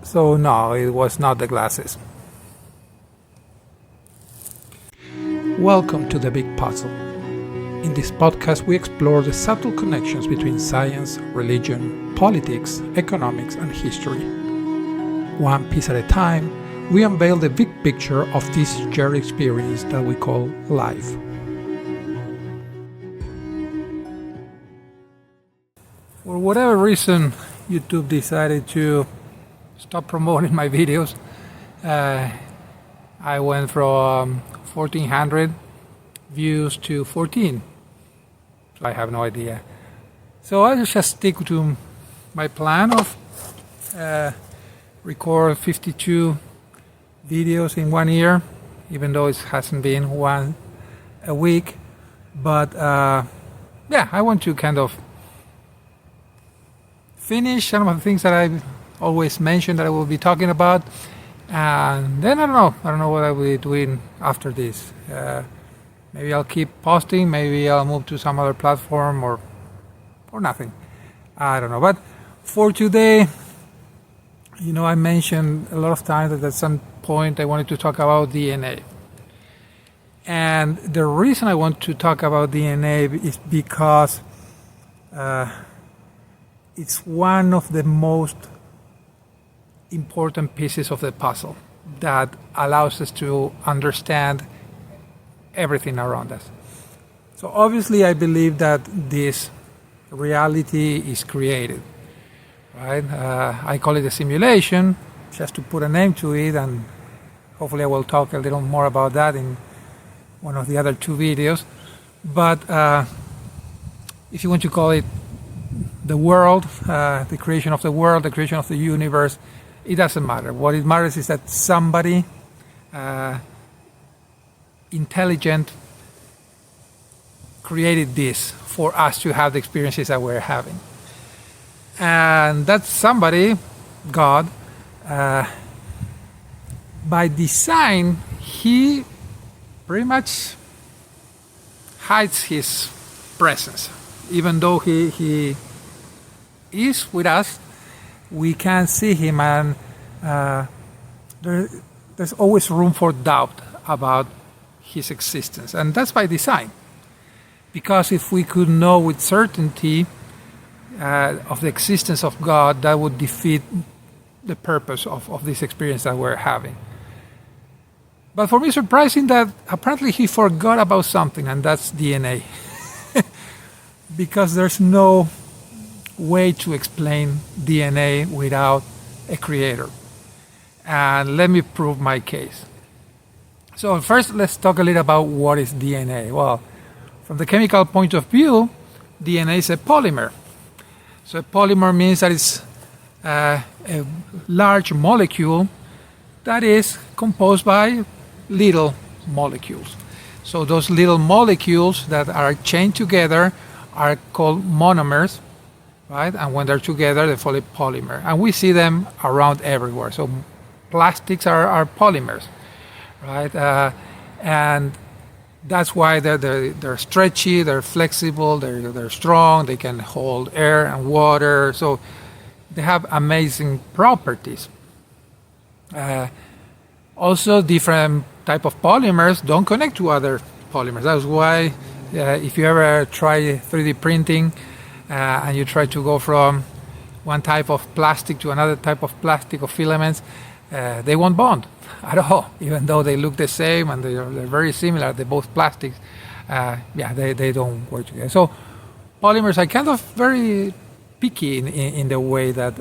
So no, it was not the glasses. Welcome to The Big Puzzle. In this podcast, we explore the subtle connections between science, religion, politics, economics, and history. One piece at a time, we unveil the big picture of this shared experience that we call life. For whatever reason, YouTube decided to stop promoting my videos. I went from 1,400 views to 14. I have no idea. So I just stick to my plan of record 52 videos in 1 year, even though it hasn't been one a week. But I want to kind of finish some of the things that I always mention that I will be talking about, and then I don't know what I will be doing after this. Maybe I'll keep posting, maybe I'll move to some other platform or nothing. I don't know. But for today, I mentioned a lot of times that at some point I wanted to talk about DNA. And the reason I want to talk about DNA is because it's one of the most important pieces of the puzzle that allows us to understand everything around us. So obviously I believe that this reality is created, right? I call it a simulation, just to put a name to it, and hopefully I will talk a little more about that in one of the other two videos. But if you want to call it the world, the creation of the world, the creation of the universe, it doesn't matter. What it matters is that somebody intelligent created this for us to have the experiences that we're having. And that somebody, God, by design, he pretty much hides his presence. Even though he is with us, we can't see him, and there's always room for doubt about his existence. And that's by design. Because if we could know with certainty of the existence of God, that would defeat the purpose of this experience that we're having. But for me, surprising that apparently he forgot about something, and that's DNA. Because there's no way to explain DNA without a creator. And let me prove my case. So first, let's talk a little about what is DNA. Well, from the chemical point of view, DNA is a polymer. So a polymer means that it's a large molecule that is composed by little molecules. So those little molecules that are chained together are called monomers, right? And when they're together, they form a polymer. And we see them around everywhere. So plastics are polymers, right? And that's why they're stretchy, they're flexible, they're strong, they can hold air and water. So they have amazing properties. Also, different type of polymers don't connect to other polymers. That's why if you ever try 3D printing and you try to go from one type of plastic to another type of plastic or filaments, they won't bond at all, even though they look the same and they're very similar. They're both plastics. They don't work together. So polymers are kind of very picky in the way that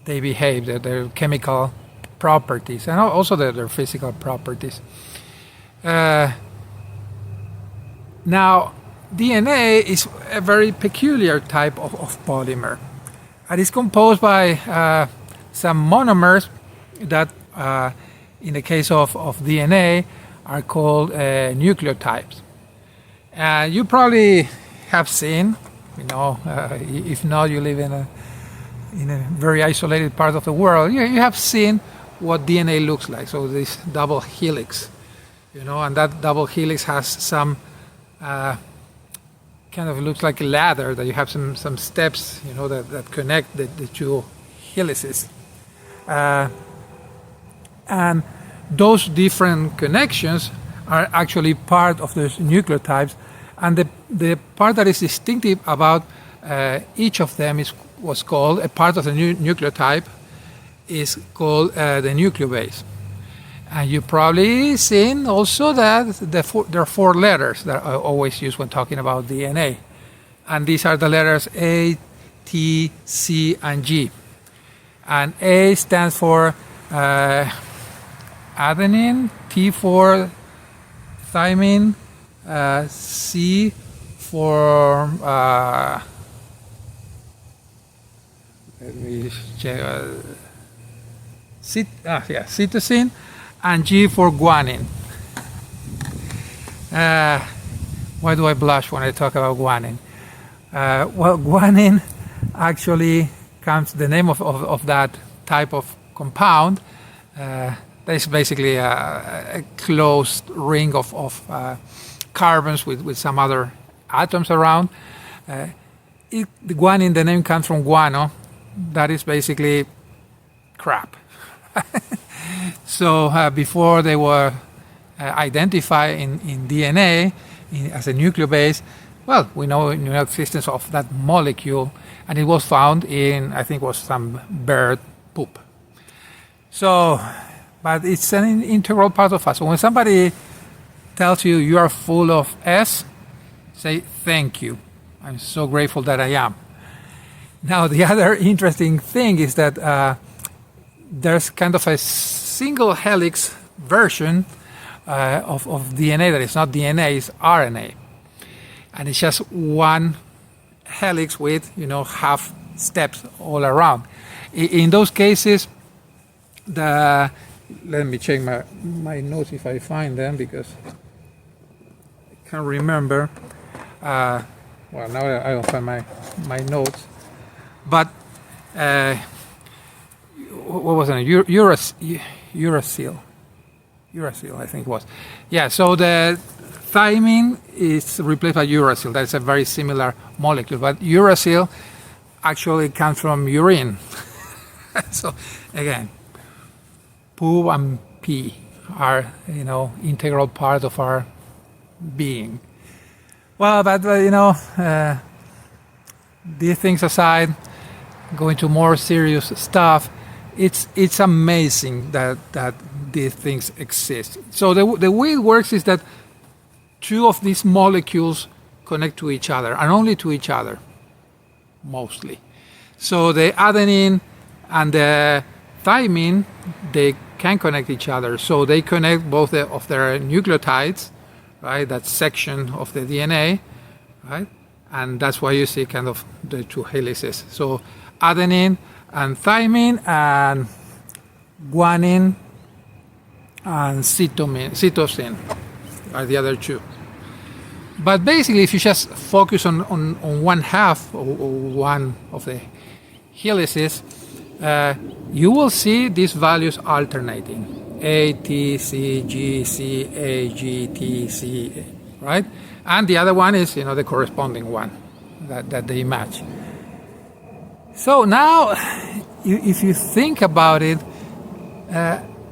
they behave, their chemical properties, and also their physical properties. Now, DNA is a very peculiar type of polymer. And it's composed by some monomers that, in the case of DNA, are called nucleotides. You probably have seen, if not, you live in a very isolated part of the world, you have seen what DNA looks like. So this double helix, and that double helix has some kind of looks like a ladder that you have some steps, that connect the two helices. And those different connections are actually part of the nucleotides. And the part that is distinctive about each of them was called, a part of the nucleotide is called the nucleobase. And you've probably seen also that there are 4 letters that I always use when talking about DNA. And these are the letters A, T, C, and G. And A stands for adenine, T for thymine, C for let me check, cytosine, and G for guanine. Why do I blush when I talk about guanine? Well, guanine actually comes, the name of that type of compound, that is basically a closed ring of carbons with some other atoms around. The guanine, the name comes from guano, that is basically crap. So before they were identified in DNA as a nucleobase, well, we know the existence of that molecule, and it was found in, I think it was some bird poop. So, but it's an integral part of us. So when somebody tells you you are full of S, say thank you. I'm so grateful that I am. Now, the other interesting thing is that there's kind of a single helix version of DNA that is not DNA, it's RNA. And it's just one helix with, half steps all around. In those cases, let me check my notes if I find them, because I can't remember. Well, now I don't find my notes. But what was it? Uracil, I think it was. Yeah, so the thymine is replaced by uracil. That's a very similar molecule. But uracil actually comes from urine. So, again, poo and pee are, integral part of our being. Well, but, these things aside, going to more serious stuff, it's amazing that these things exist. So the way it works is that 2 of these molecules connect to each other, and only to each other, mostly. So the adenine and the thymine, they can connect each other. So they connect both of their nucleotides, right? That section of the DNA, right? And that's why you see kind of the 2 helices. So adenine and thymine and guanine and cytosine are the other 2. But basically, if you just focus on one half or one of the helices, you will see these values alternating. A, T, C, G, C, A, G, T, C, right? And the other one is, the corresponding one that they match. So now, if you think about it,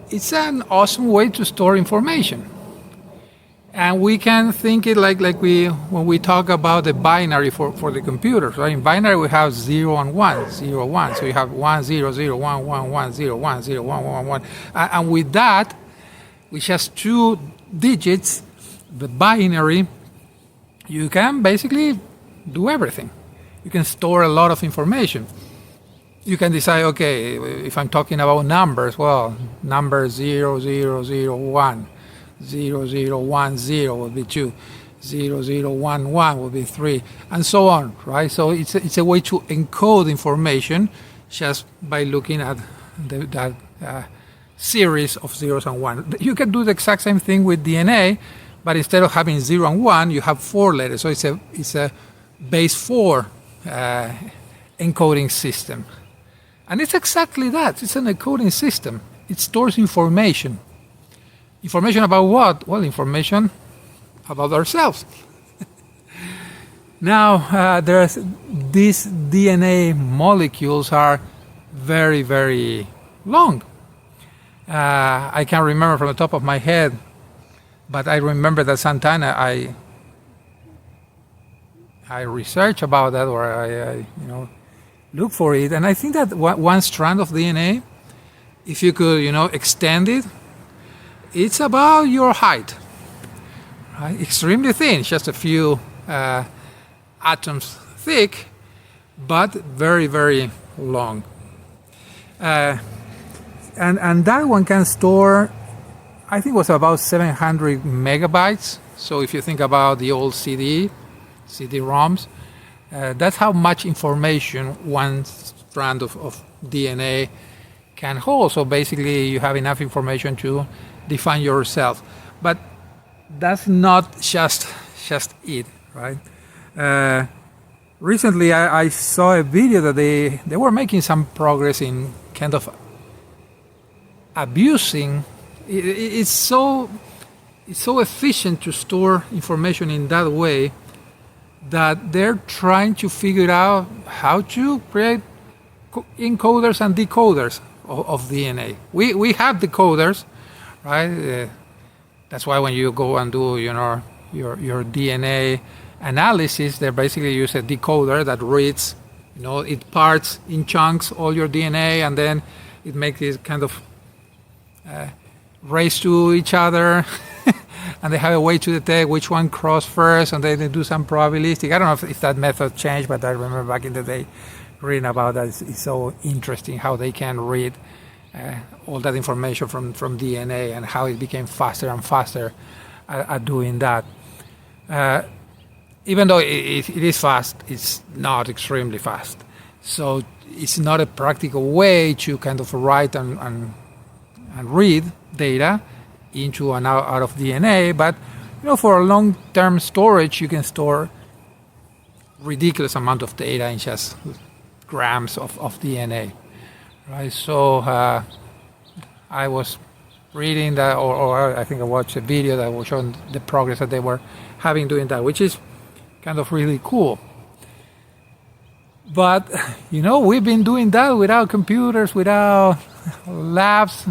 it's an awesome way to store information. And we can think it like when we talk about the binary for the computers, right? In binary we have 0 and 1, 0, 1. So you have 1, 0, 0, 1, 1, 1, 0, 1, 0, 1, 1, 1. And with that, with just 2 digits, the binary, you can basically do everything. You can store a lot of information. You can decide, okay, if I'm talking about numbers, well, number 0, 0, 0, 1. 0, 0, 1, 0 will be 2, 0, 0, 1, 1 will be 3, and so on, right? So it's a way to encode information just by looking at that series of zeros and ones. You can do the exact same thing with DNA, but instead of having 0 and 1, you have 4 letters. So it's a base 4 encoding system. And it's exactly that. It's an encoding system. It stores information. Information about what? Well, information about ourselves. Now, these DNA molecules are very, very long. I can't remember from the top of my head, but I remember that Santana, I researched about that, or I look for it, and I think that one strand of DNA, if you could extend it, it's about your height, right? Extremely thin, just a few atoms thick, but very, very long. And that one can store, I think it was about 700 megabytes. So if you think about the old CD-ROMs, that's how much information one strand of DNA can hold. So basically you have enough information to define yourself. But that's not just it, right? Recently I saw a video that they were making some progress in kind of abusing. It's so efficient to store information in that way that they're trying to figure out how to create encoders and decoders of DNA. We have decoders, right? That's why when you go and do your DNA analysis, they basically use a decoder that reads, it parts in chunks all your DNA, and then it makes this kind of race to each other, and they have a way to detect which one crossed first, and then they do some probabilistic. I don't know if that method changed, but I remember back in the day reading about that. It's so interesting how they can read all that information from DNA, and how it became faster and faster at doing that. Even though it is fast, it's not extremely fast. So it's not a practical way to kind of write and read data into and out of DNA, but for a long-term storage, you can store ridiculous amount of data in just grams of DNA, right? So I was reading that, or I think I watched a video that was showing the progress that they were having doing that, which is kind of really cool. But we've been doing that without computers, without labs.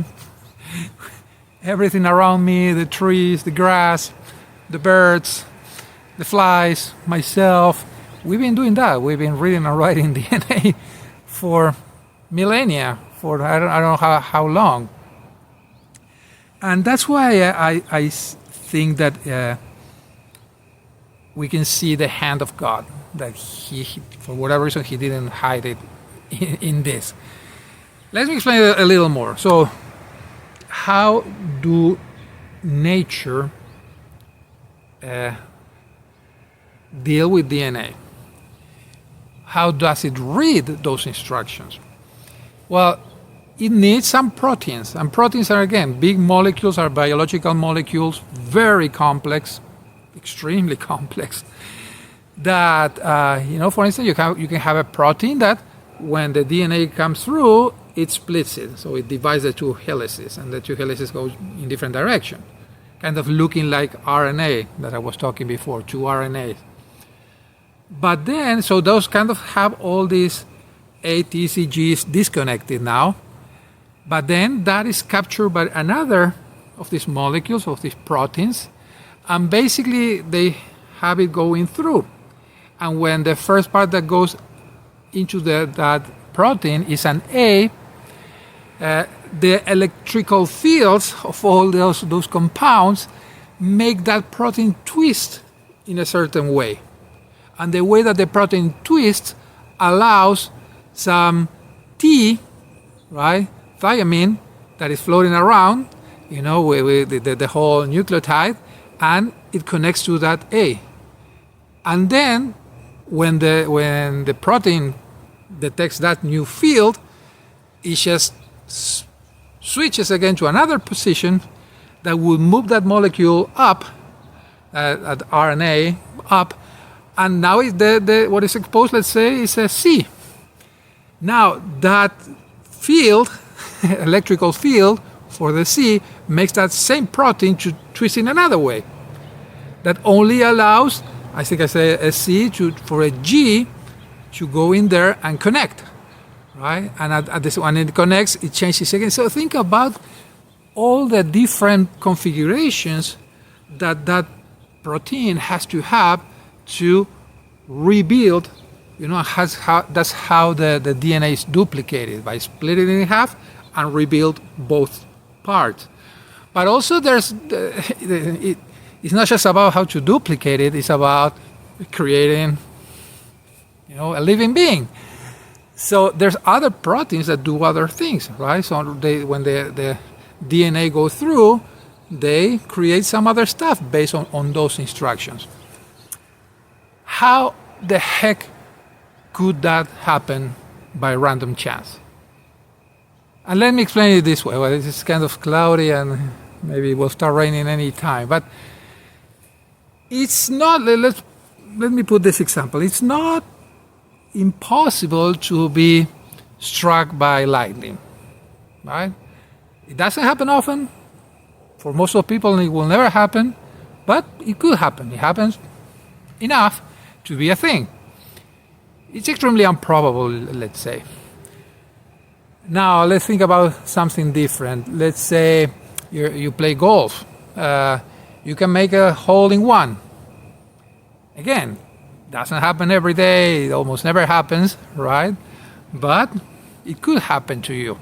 Everything around me, the trees, the grass, the birds, the flies, myself, we've been doing that. We've been reading and writing DNA for millennia, for I don't know how long. And that's why I think that we can see the hand of God, that he, for whatever reason, he didn't hide it in this. Let me explain it a little more. So, how do nature deal with DNA? How does it read those instructions? Well, it needs some proteins, and proteins are, again, big molecules, are biological molecules, very complex, extremely complex. That for instance, you can have a protein that when the DNA comes through, it splits it, so it divides the two helices, and the two helices go in different directions, kind of looking like RNA that I was talking before, two RNAs. But then, so those kind of have all these A, T, C, Gs disconnected now, but then that is captured by another of these molecules, of these proteins, and basically they have it going through. And when the first part that goes into that protein is an A, the electrical fields of all those compounds make that protein twist in a certain way. And the way that the protein twists allows some T, right, thiamine, that is floating around, with the whole nucleotide, and it connects to that A. And then when the protein detects that new field, it just switches again to another position that will move that molecule up, at RNA up, and now what is exposed, let's say, is a C. Now that field, electrical field for the C, makes that same protein to twist in another way. That only allows, I think I say, a C for a G to go in there and connect. right? And at this when it connects, it changes again. So think about all the different configurations that protein has to have to rebuild. That's how the DNA is duplicated, by splitting it in half and rebuild both parts. But also it's not just about how to duplicate it, it's about creating a living being. So there's other proteins that do other things, right? So when the DNA goes through, they create some other stuff based on those instructions. How the heck could that happen by random chance? And let me explain it this way. Well, it's kind of cloudy and maybe it will start raining any time. But it's not, let me put this example. It's not impossible to be struck by lightning, right? It doesn't happen often. For most of people, it will never happen, but it could happen. It happens enough to be a thing. It's extremely improbable, let's say. Now, let's think about something different. Let's say you play golf. You can make a hole in one. Again, doesn't happen every day. It almost never happens, right? But it could happen to you.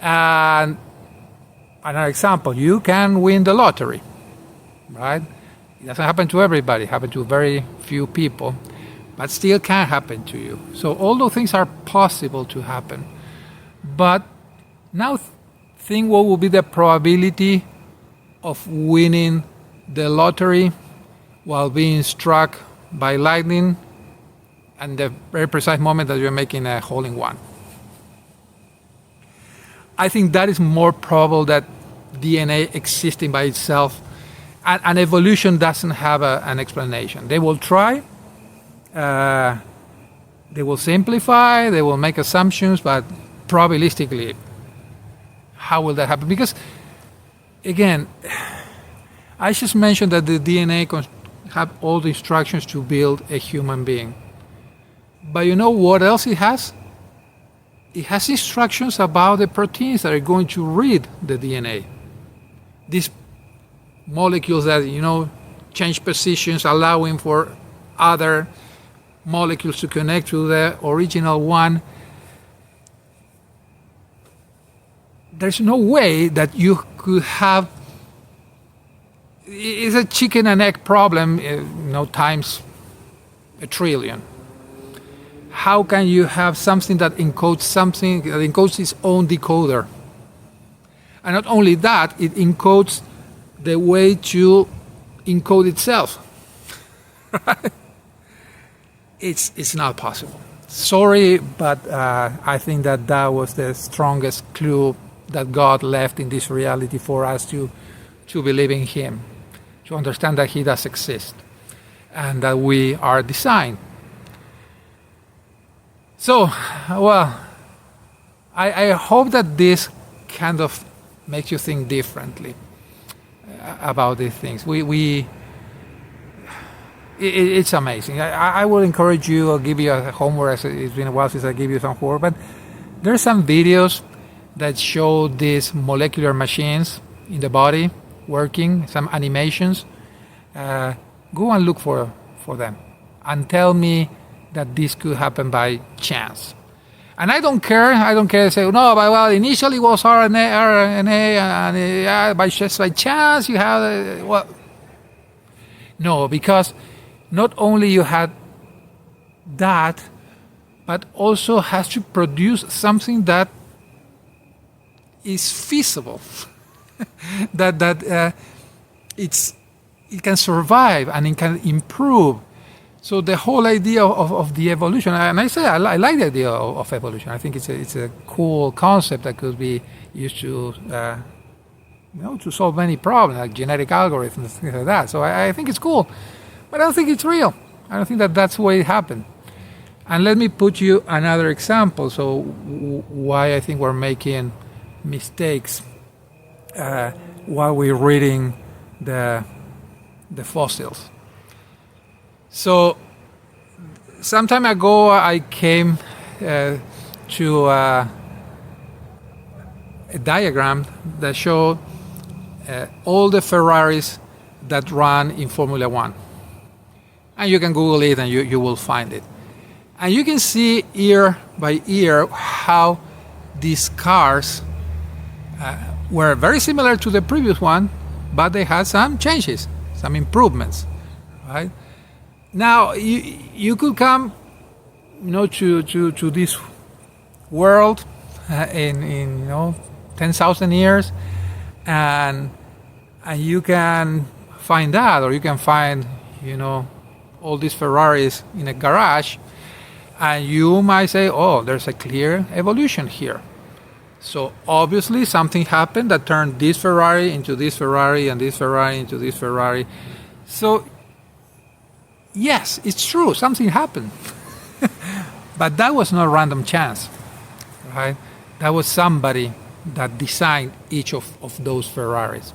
And another example, you can win the lottery, right? It doesn't happen to everybody. It happens to very few people, but still can happen to you. So all those things are possible to happen. But now think what would be the probability of winning the lottery while being struck by lightning and the very precise moment that you're making a hole in one. I think that is more probable that DNA existing by itself, and evolution doesn't have an explanation. They will try, they will simplify, they will make assumptions, but probabilistically, how will that happen? Because, again, I just mentioned that the DNA have all the instructions to build a human being. But you know what else it has? It has instructions about the proteins that are going to read the DNA. These molecules that, change positions, allowing for other molecules to connect to the original one. There's no way that you could have. It's a chicken and egg problem, times a trillion. How can you have something that encodes its own decoder? And not only that, it encodes the way to encode itself. It's not possible. Sorry, but I think that was the strongest clue that God left in this reality for us to believe in Him, to understand that He does exist, and that we are designed. So, well, I hope that this kind of makes you think differently about these things. It's amazing. I will encourage you, I'll give you a homework. It's been a while since I gave you some homework, but there are some videos that show these molecular machines in the body working, some animations. Go and look for them and tell me that this could happen by chance. And I don't care to say, no, but well, initially it was RNA, and by chance you have, no, because not only you had that, but also has to produce something that is feasible, that it can survive and it can improve. So the whole idea of the evolution, and I say I like the idea of evolution. I think it's a cool concept that could be used to to solve many problems like genetic algorithms, things like that. So I think it's cool, but I don't think it's real. I don't think that that's the way it happened. And let me put you another example. So why I think we're making mistakes while we're reading the fossils. So some time ago, I came to a diagram that showed all the Ferraris that run in Formula One. And you can Google it and you will find it. And you can see year by year how these cars were very similar to the previous one, but they had some changes, some improvements, right? Now, you could come, to this world in 10,000 years, and you can find that, or you can find, all these Ferraris in a garage, and you might say, oh, there's a clear evolution here. So obviously something happened that turned this Ferrari into this Ferrari and this Ferrari into this Ferrari. So yes, it's true, something happened. But that was not random chance, right? That was somebody that designed each of those Ferraris.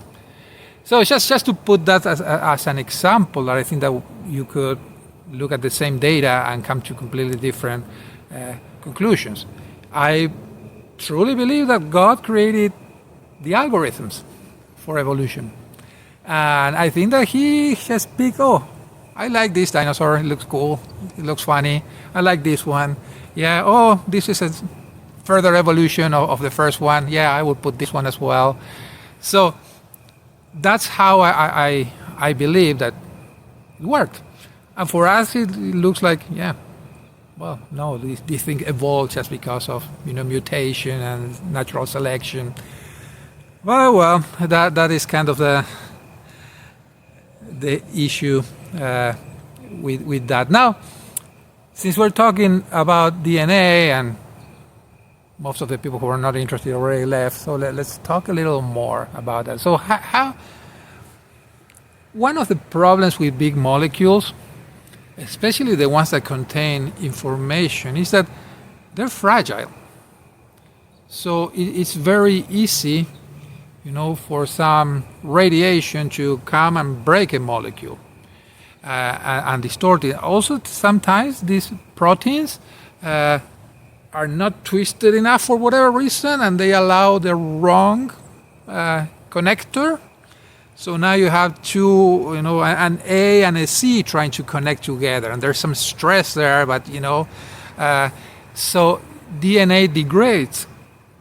So just to put that as an example, that I think that you could look at the same data and come to completely different conclusions. I truly believe that God created the algorithms for evolution. And I think that he has picked, I like this dinosaur, it looks cool, it looks funny, I like this one. Yeah, this is a further evolution of the first one. Yeah, I will put this one as well. So that's how I believe that it worked. And for us, it looks like, no, this thing evolved just because of mutation and natural selection. Well, that is kind of the issue with that. Now, since we're talking about DNA, and most of the people who are not interested already left, so let's talk a little more about that. So how one of the problems with big molecules, especially the ones that contain information, is that they're fragile. So it's very easy, for some radiation to come and break a molecule and distort it. Also, sometimes these proteins are not twisted enough for whatever reason, and they allow the wrong connector. So now you have two, an A and a C trying to connect together, and there's some stress there, but so DNA degrades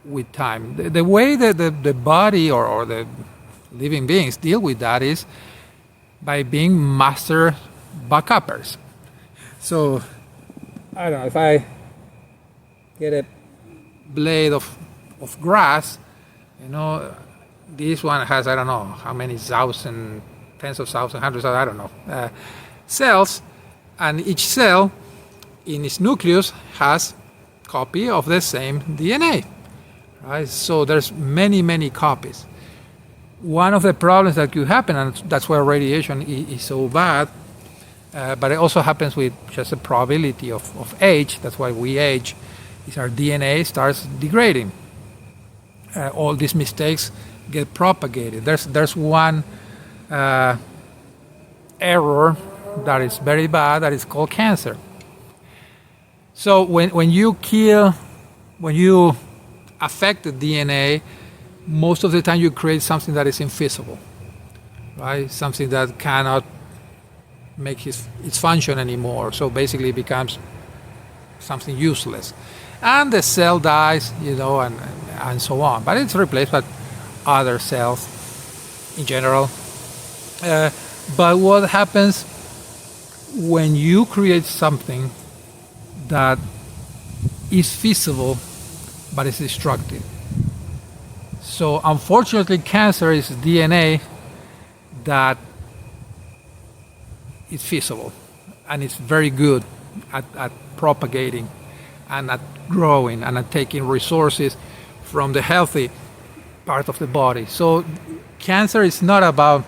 with time. The way that the body or the living beings deal with that is by being master backuppers. So I don't know, if I get a blade of grass, this one has, I don't know how many thousand, tens of thousands, hundreds of, I don't know, cells, and each cell in its nucleus has a copy of the same DNA, right? So there's many copies. One of the problems that could happen, and that's why radiation is so bad, but it also happens with just the probability of age, that's why we age, is our DNA starts degrading. All these mistakes get propagated. There's one error that is very bad that is called cancer. So when you affect the DNA, most of the time you create something that is invisible, right? Something that cannot make its function anymore. So basically it becomes something useless. And the cell dies, and so on. But it's replaced by other cells in general. But what happens when you create something that is feasible but is destructive? So unfortunately, cancer is DNA that is feasible, and it's very good at propagating and at growing and at taking resources from the healthy part of the body. So cancer is not about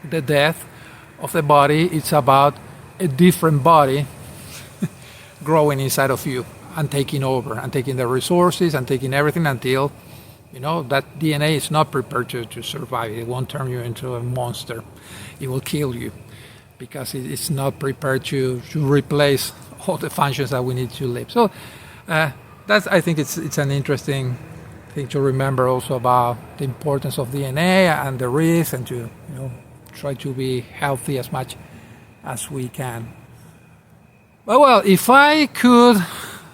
the death of the body, it's about a different body growing inside of you and taking over and taking the resources and taking everything until that DNA is not prepared to survive. It won't turn you into a monster. It will kill you because it's not prepared to replace all the functions that we need to live. So I think it's an interesting thing to remember also about the importance of DNA and the risk, and to try to be healthy as much as we can. But well, if I could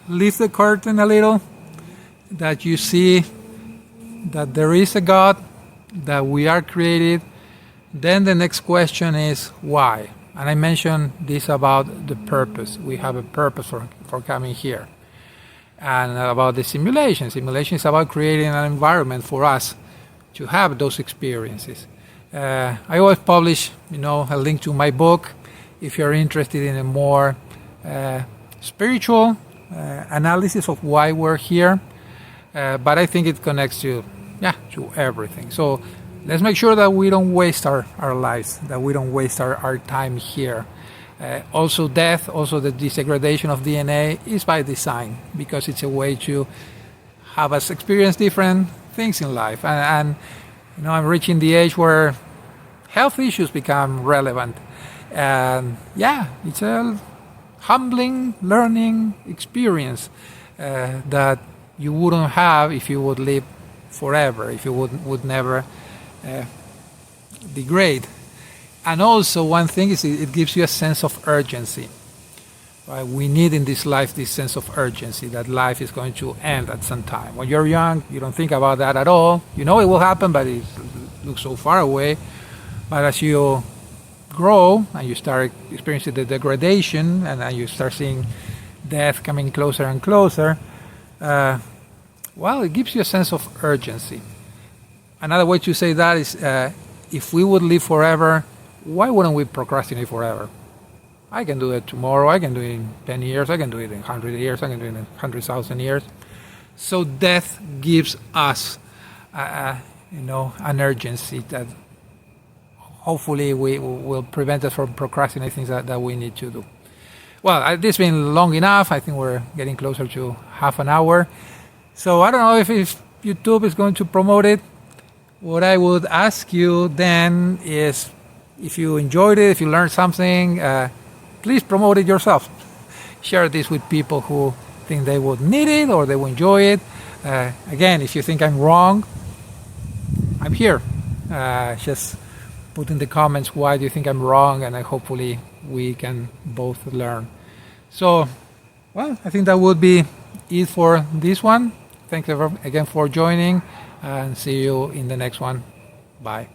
lift the curtain a little, that you see that there is a God, that we are created, then the next question is why? And I mentioned this about the purpose. We have a purpose for coming here. And about the simulation. Simulation is about creating an environment for us to have those experiences. I always publish, a link to my book if you're interested in a more spiritual analysis of why we're here. But I think it connects to everything. So let's make sure that we don't waste our lives, that we don't waste our time here. Also death, also the degradation of DNA is by design, because it's a way to have us experience different things in life. And I'm reaching the age where health issues become relevant. And it's a humbling learning experience that you wouldn't have if you would live forever, if you would never degrade. And also one thing is it gives you a sense of urgency. Right? We need in this life this sense of urgency, that life is going to end at some time. When you're young, you don't think about that at all. You know it will happen, but it looks so far away. But as you grow and you start experiencing the degradation, and you start seeing death coming closer and closer, it gives you a sense of urgency. Another way to say that is, if we would live forever, why wouldn't we procrastinate forever? I can do it tomorrow, I can do it in 10 years, I can do it in 100 years, I can do it in 100,000 years. So death gives us, an urgency that hopefully will prevent us from procrastinating things that we need to do. Well, this has been long enough. I think we're getting closer to half an hour. So I don't know if YouTube is going to promote it. What I would ask you then is, if you enjoyed it, if you learned something, please promote it yourself. Share this with people who think they would need it or they will enjoy it. Again, if you think I'm wrong, I'm here. Just put in the comments why do you think I'm wrong, and hopefully we can both learn. So, I think that would be it for this one. Thanks again for joining, and see you in the next one. Bye.